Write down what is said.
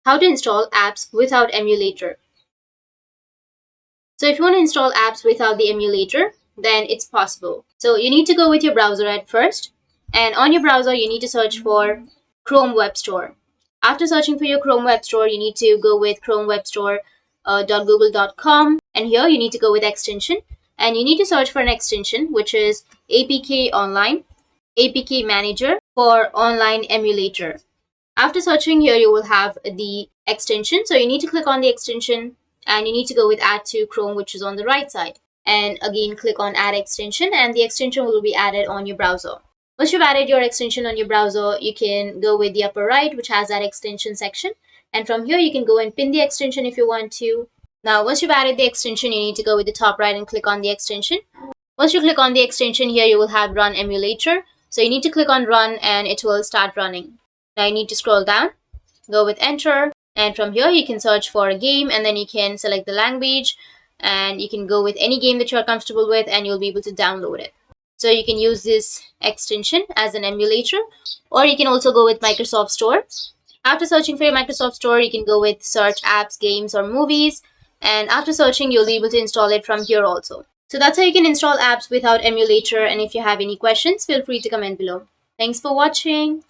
How to install apps without emulator. So if you want to install apps without the emulator, then it's possible. So you need to go with your browser at first, and on your browser you need to search for Chrome Web Store. After searching for your Chrome Web Store, you need to go with chromewebstore.google.com, and here you need to go with extension, and you need to search for an extension which is APK Online, APK Manager for Online Emulator. After searching here, you will have the extension. So you need to click on the extension and you need to go with add to Chrome, which is on the right side. And again, click on add extension and the extension will be added on your browser. Once you've added your extension on your browser, you can go with the upper right, which has that extension section. And from here, you can go and pin the extension if you want to. Now, once you've added the extension, you need to go with the top right and click on the extension. Once you click on the extension here, you will have run emulator. So you need to click on run and it will start running. Now you need to scroll down, go with enter, and from here you can search for a game and then you can select the language and you can go with any game that you're comfortable with and you'll be able to download it. So you can use this extension as an emulator, or you can also go with Microsoft Store. After searching for your Microsoft Store, you can go with search apps, games, or movies, and after searching you'll be able to install it from here also. So that's how you can install apps without emulator, and if you have any questions, feel free to comment below. Thanks for watching.